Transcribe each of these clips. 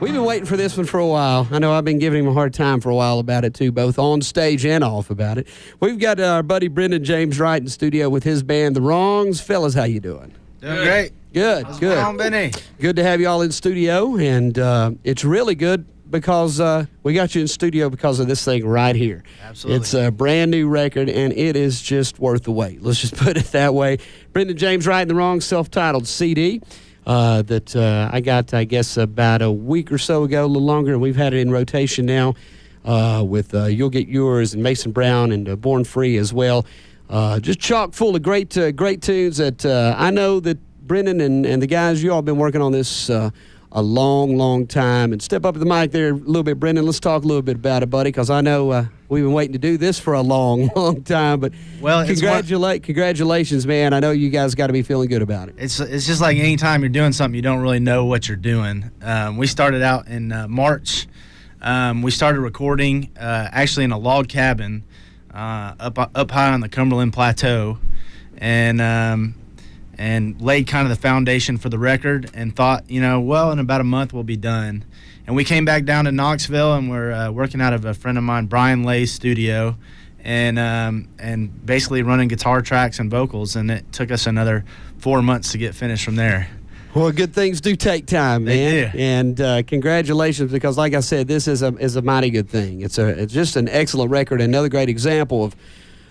We've been waiting for this one for a while. I know I've been giving him a hard time for a while about it, too, both on stage and off about it. We've got our buddy Brendon James Wright in studio with his band, The Wrongs. Fellas, how you doing? Doing great. Good, How's good. it going, Benny? Good to have you all in studio, and it's really good because we got you in studio because of this thing right here. Absolutely. It's a brand new record, and it is just worth the wait. Let's just put it that way. Brendon James Wright and The Wrongs self-titled CD. That I got, I guess, about a week or so ago, a little longer, and we've had it in rotation now with You'll Get Yours and Mason Brown and Born Free as well. Just chock full of great tunes that I know that Brendon and the guys, you all been working on this a long, long time. And step up to the mic there a little bit, Brendon. Let's talk a little bit about it, buddy, because I know we've been waiting to do this for a long, long time. But well, congratulations, man. I know you guys got to be feeling good about it. It's just like any time you're doing something, you don't really know what you're doing. We started out in March. We started recording actually in a log cabin up high on the Cumberland Plateau, and laid kind of the foundation for the record and thought, well, in about a month we'll be done. And we came back down to Knoxville, and we're working out of a friend of mine, Brian Lay's studio, and basically running guitar tracks and vocals, and it took us another 4 months to get finished from there. Well, good things do take time, man. They do. And congratulations, because like I said, this is a mighty good thing. It's just an excellent record, another great example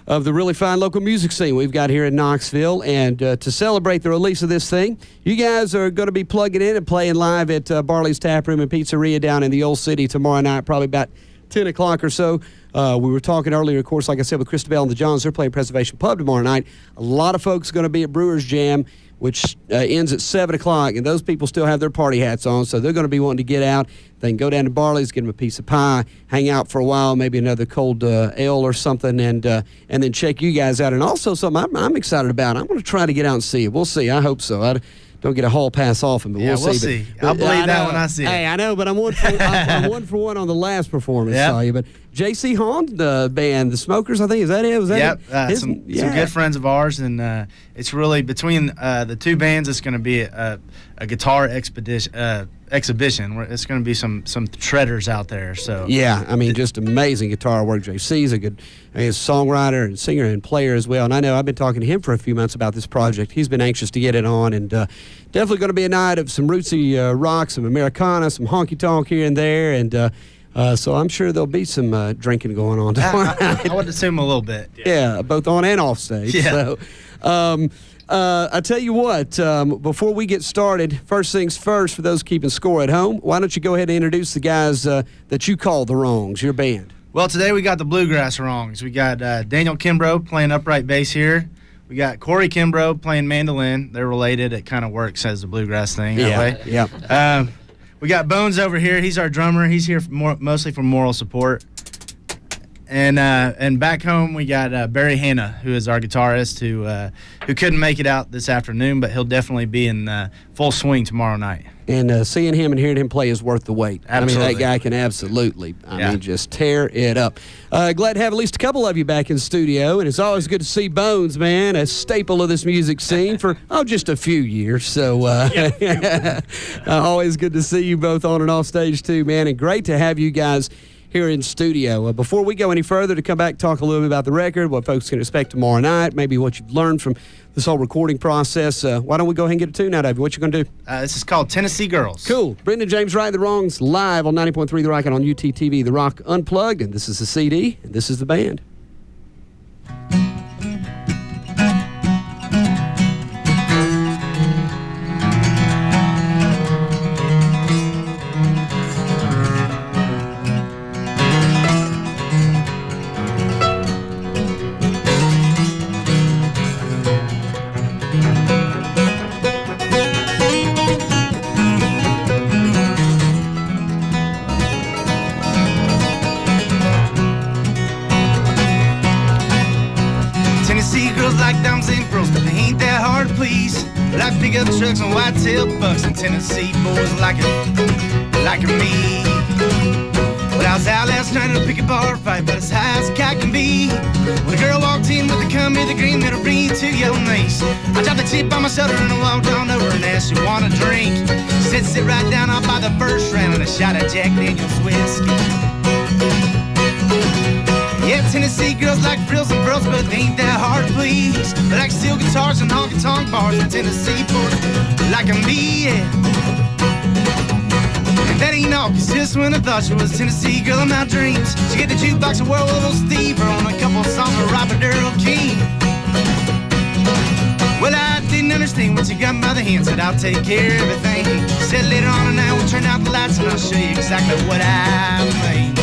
of the really fine local music scene we've got here in Knoxville. And to celebrate the release of this thing, you guys are going to be plugging in and playing live at Barley's Tap Room and Pizzeria down in the Old City tomorrow night, probably about 10 o'clock or so. We were talking earlier, of course, like I said, with Christabel and the Johns. They're playing Preservation Pub tomorrow night. A lot of folks are going to be at Brewers Jam, which ends at 7 o'clock, and those people still have their party hats on, so they're going to be wanting to get out. They can go down to Barley's, get them a piece of pie, hang out for a while, maybe another cold ale or something, and then check you guys out. And also something I'm excited about. I'm going to try to get out and see it. We'll see. I hope so. I don't get a hall pass often, but we'll see. I'll believe that when I see it. Hey, I know, but I'm one for one on the last performance. Yep. Saw you, but J.C. Hahn, the band, the Smokers, I think, is that it? Was that yep. it? Some good friends of ours, and it's really between the two bands. It's going to be a guitar exhibition. Where it's going to be some shredders out there. So yeah, I mean, just amazing guitar work. JC's a good songwriter and singer and player as well. And I know I've been talking to him for a few months about this project. He's been anxious to get it on, and definitely going to be a night of some rootsy rock, some Americana, some honky tonk here and there, and. So I'm sure there'll be some drinking going on tomorrow night. I would assume a little bit. Yeah, both on and off stage. Yeah. So, I tell you what, before we get started, first things first, for those keeping score at home, why don't you go ahead and introduce the guys that you call The Wrongs, your band? Well, today we got the Bluegrass Wrongs. We got Daniel Kimbrough playing upright bass here. We got Corey Kimbrough playing mandolin. They're related. It kind of works as the bluegrass thing that way. Yeah. We got Bones over here. He's our drummer. He's here mostly for moral support. And back home we got Barry Hanna, who is our guitarist, who couldn't make it out this afternoon, but he'll definitely be in full swing tomorrow night. And seeing him and hearing him play is worth the wait. Absolutely. I mean, that guy can absolutely, just tear it up. Glad to have at least a couple of you back in the studio, and it's always good to see Bones, man, a staple of this music scene for, just a few years. So always good to see you both on and off stage too, man, and great to have you guys here in studio. Before we go any further, to come back and talk a little bit about the record, what folks can expect tomorrow night, maybe what you've learned from this whole recording process, why don't we go ahead and get a tune out of you? What you going to do? This is called Tennessee Girls. Cool. Brendon James Wright, The Wrongs, live on 90.3 The Rock and on UTTV, The Rock Unplugged, and this is the CD, and this is the band. Like diamonds and pearls, but they ain't that hard to please. Like pickup trucks and white-tailed bucks, and Tennessee boys like me. But I was out last night in a picket bar fight, but as high as a cat can be. When a girl walked in with the come the green that'll bring you to your knees. I dropped the tip on my shoulder and I walked on over and asked, you want a drink? She said, sit right down, I'll buy the first round and a shot of Jack Daniel's whiskey. Yeah, Tennessee girls like frills and pearls, but they ain't that hard to please. They like steel guitars and honky-tonk bars in Tennessee boys like me, yeah. And that ain't all, cause just when I thought she was a Tennessee girl of my dreams, she get the jukebox of World War Steve on a couple songs of Robert Earl King. Well, I didn't understand what you got by the hand, said I'll take care of everything. Said later on tonight we'll turn out the lights and I'll show you exactly what I mean.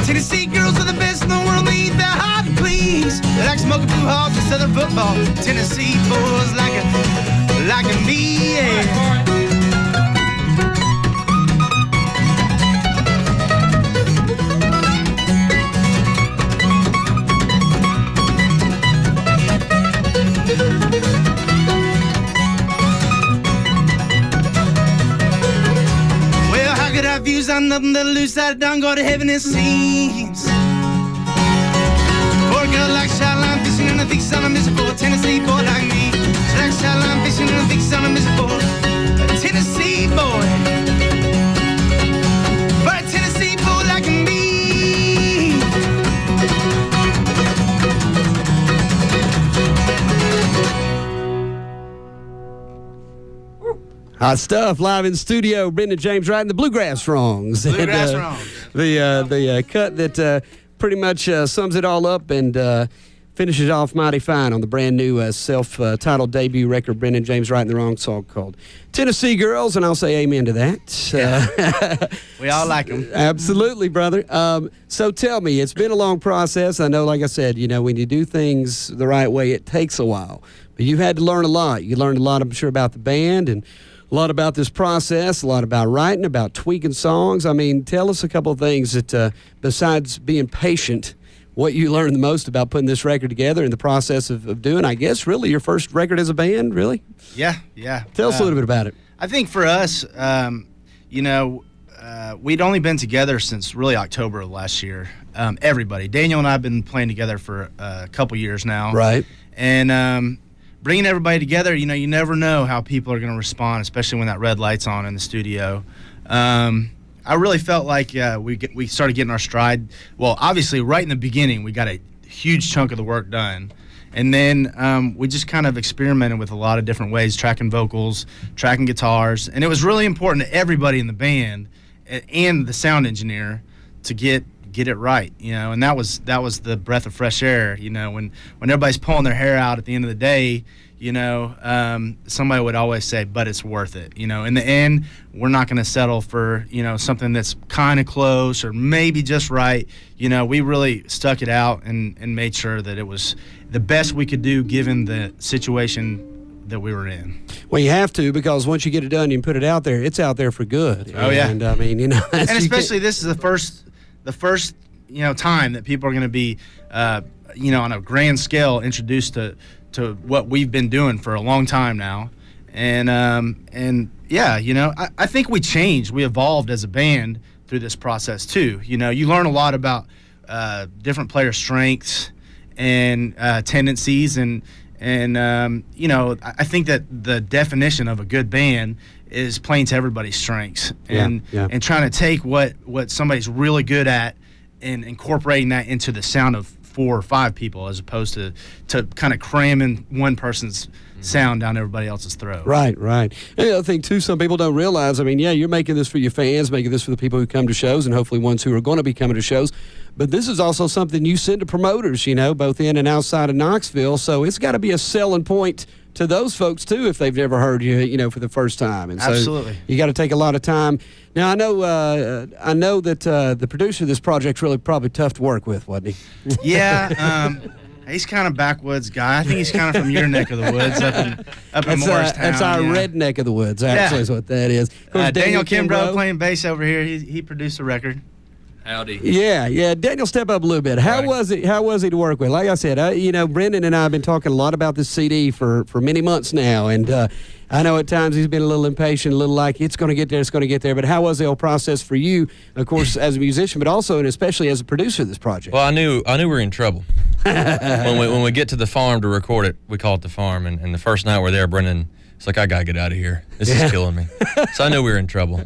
Tennessee girls are the best in the world, they ain't that hard to please. They like smoking blue hogs and southern football. Tennessee boys like me, yeah. Well, how could I have views on nothing that lose that don't go to heaven, it seems. For a girl like Shyline fishing and I think son of miserable, a Tennessee boy like me. She likes Shyline fishing and I think son of miserable, a Tennessee boy. But a Tennessee boy like me. Hot stuff, live in studio. Brendon James Wright and the Bluegrass Wrongs. Bluegrass Wrongs. The cut that pretty much sums it all up and finishes off mighty fine on the brand new self-titled debut record, Brendon James Wright and the Wrong song called Tennessee Girls, and I'll say amen to that. Yeah. We all like them. Absolutely, brother. So tell me, it's been a long process. I know, like I said, you know, when you do things the right way, it takes a while. But you had to learn a lot. You learned a lot, I'm sure, about the band and a lot about this process, a lot about writing, about tweaking songs. I mean, tell us a couple of things that, besides being patient, what you learned the most about putting this record together and the process of doing, I guess, really your first record as a band, really? Yeah. Tell us a little bit about it. I think for us, you know, we'd only been together since really October of last year. Everybody. Daniel and I have been playing together for a couple years now. Right. And bringing everybody together, you know, you never know how people are going to respond, especially when that red light's on in the studio. I really felt like we started getting our stride. Well, obviously, right in the beginning, we got a huge chunk of the work done. And then we just kind of experimented with a lot of different ways, tracking vocals, tracking guitars. And it was really important to everybody in the band and the sound engineer to get it right, you know. And that was the breath of fresh air, you know, when everybody's pulling their hair out at the end of the day, you know, somebody would always say, but it's worth it. You know, in the end, we're not going to settle for, you know, something that's kind of close or maybe just right. You know, we really stuck it out and made sure that it was the best we could do given the situation that we were in. Well, you have to, because once you get it done, you put it out there, it's out there for good. Oh, yeah. And I mean, you know. And especially this is the first, you know, time that people are going to be, you know, on a grand scale introduced to what we've been doing for a long time now. And yeah, you know, I think we changed. We evolved as a band through this process too. You know, you learn a lot about different player strengths and tendencies and you know, I think that the definition of a good band is playing to everybody's strengths and trying to take what somebody's really good at and incorporating that into the sound of 4 or 5 people, as opposed to kind of cramming one person's sound down everybody else's throat. Right. And the other thing, too, some people don't realize, I mean, yeah, you're making this for your fans, making this for the people who come to shows, and hopefully ones who are going to be coming to shows, but this is also something you send to promoters, you know, both in and outside of Knoxville, so it's got to be a selling point to those folks, too, if they've never heard you, you know, for the first time. And so absolutely. You got to take a lot of time. Now, I know that the producer of this project's really probably tough to work with, wasn't he? Yeah, he's kind of backwoods guy. I think he's kind of from your neck of the woods, up in Morristown. That's our red neck of the woods, actually, is what that is. Of course, Daniel Kimbrough playing bass over here. He produced the record. Howdy. Yeah. Daniel, step up a little bit. How was it? How was he to work with? Like I said, Brendon and I have been talking a lot about this CD for many months now, and I know at times he's been a little impatient, a little like it's going to get there, it's going to get there. But how was the whole process for you, of course, as a musician, but also and especially as a producer of this project? Well, I knew we were in trouble when we get to the farm to record it. We call it the farm, and the first night we're there, Brendon, it's like, I gotta get out of here. This is killing me. So I knew we were in trouble.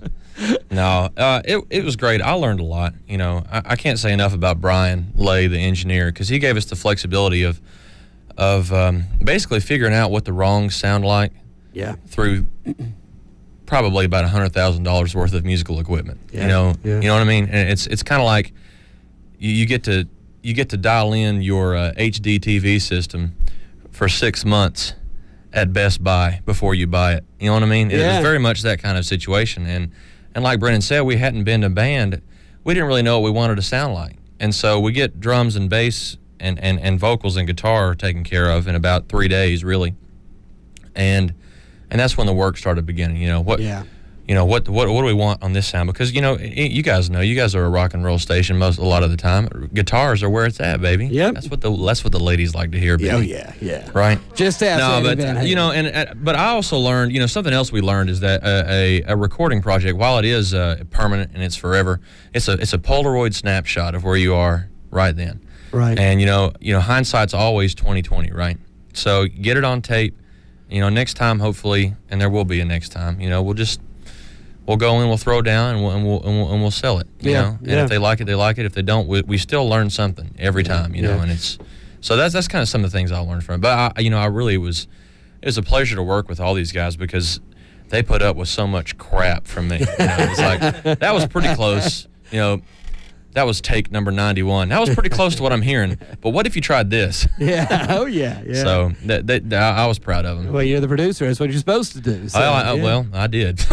No, it was great. I learned a lot. I can't say enough about Brian Lay, the engineer, because he gave us the flexibility of basically figuring out what the wrongs sound like. Yeah. Through probably about $100,000 worth of musical equipment. Yeah. You know what I mean? And it's kind of like you get to dial in your HD TV system for 6 months at Best Buy before you buy it. You know what I mean? It was very much that kind of situation. And like Brendon said, we hadn't been a band. We didn't really know what we wanted to sound like. And so we get drums and bass and vocals and guitar taken care of in about 3 days, really. And that's when the work started beginning. What do we want on this sound? Because you guys know, you guys are a rock and roll station a lot of the time. Guitars are where it's at, baby. Yep. That's what the ladies like to hear, baby. Oh yeah. Right. Just ask. No, but but I also learned, something else we learned is that a recording project, while it is permanent and it's forever, it's a Polaroid snapshot of where you are right then. Right. And hindsight's always 20/20, right? So get it on tape. Next time, hopefully, and there will be a next time. We'll go in, we'll throw down, and we'll sell it. You know, and if they like it, they like it. If they don't, we still learn something every time. You know, and it's so that's kind of some of the things I learned from it. But I really it was a pleasure to work with all these guys because they put up with so much crap from me. It's like that was pretty close. That was take number 91. That was pretty close to what I'm hearing. But what if you tried this? Yeah. Oh, yeah. So I was proud of them. Well, you're the producer. That's what you're supposed to do. So, Well, I did.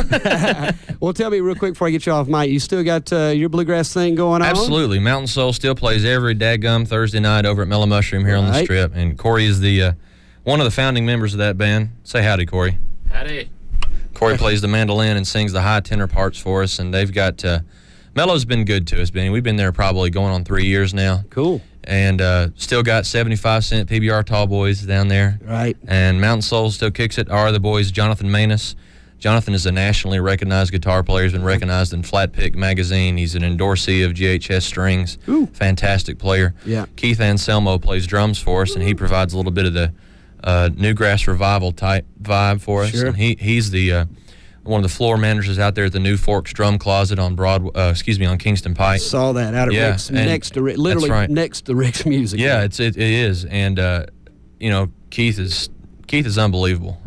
Well, tell me real quick before I get you off, Mike, you still got your bluegrass thing going on? Absolutely. Mountain Soul still plays every daggum Thursday night over at Mellow Mushroom here on the Strip. And Corey is the one of the founding members of that band. Say howdy, Corey. Howdy. Corey plays the mandolin and sings the high tenor parts for us. And they've got... Mello's been good to us, Benny. We've been there probably going on 3 years now. Cool. And still got 75-cent PBR tall boys down there. Right. And Mountain Soul still kicks it. Are the boys Jonathan Manus. Jonathan is a nationally recognized guitar player. He's been recognized in Flat Pick magazine. He's an endorsee of GHS Strings. Ooh. Fantastic player. Yeah. Keith Anselmo plays drums for us, and he provides a little bit of the Newgrass Revival type vibe for us. Sure. And he's the... one of the floor managers out there at the New Forks Drum Closet on on Kingston Pike. Saw that out at Rick's, next to Rick, literally next to Rick's Music. Yeah, it is, and Keith is unbelievable.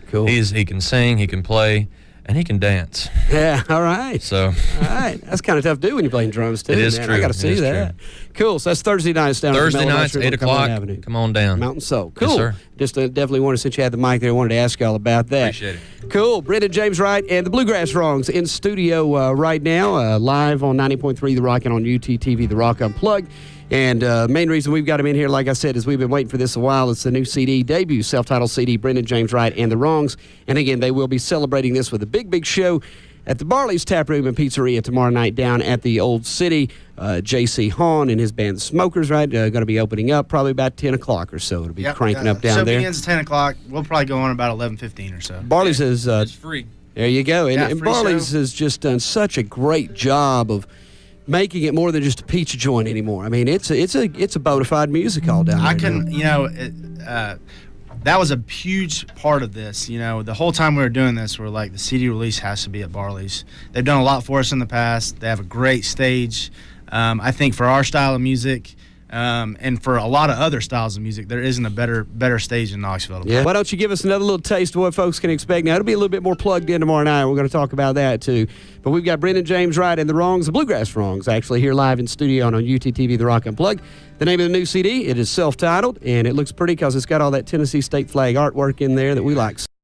Cool. He can sing, he can play, and he can dance. Yeah, all right. So, all right, that's kind of tough to do when you're playing drums too. It is man. true. I got to see that. True. Cool. So that's Thursday nights down. Thursday at the nights, 8 o'clock. Come on down. Mountain Soul. Cool. Yes, sir. Just definitely wanted, since you had the mic there, I wanted to ask y'all about that. Appreciate it. Cool. Brendon James Wright and the Bluegrass Wrongs in studio right now, live on 90.3 The Rock and on UTTV The Rock Unplugged. And main reason we've got him in here, like I said, is we've been waiting for this a while. It's the new CD, debut self-titled CD, Brendon James Wright and the Wrongs. And again, they will be celebrating this with a big show at the Barley's Tap Room and Pizzeria tomorrow night down at the Old City. J.C. Hahn and his band, the Smokers, right, going to be opening up probably about 10 o'clock or so. It'll be cranking up down there. So begins at 10 o'clock. We'll probably go on about 11:15 or so. Barley's is... it's free. There you go. And free Barley's show. has just done such a great job of making it more than just a pizza joint anymore. I mean, it's a bona fide music hall down there. That was a huge part of this. The whole time we were doing this, we're like, the CD release has to be at Barley's. They've done a lot for us in the past. They have a great stage. I think for our style of music, and for a lot of other styles of music, there isn't a better stage in Knoxville. Yeah. Why don't you give us another little taste of what folks can expect? Now, it'll be a little bit more plugged in tomorrow night. We're going to talk about that, too. But we've got Brendon James Wright and the Wrongs, the Bluegrass Wrongs, actually here live in studio on UTTV The Rock Unplugged. The name of the new CD, it is self-titled, and it looks pretty because it's got all that Tennessee state flag artwork in there that we like.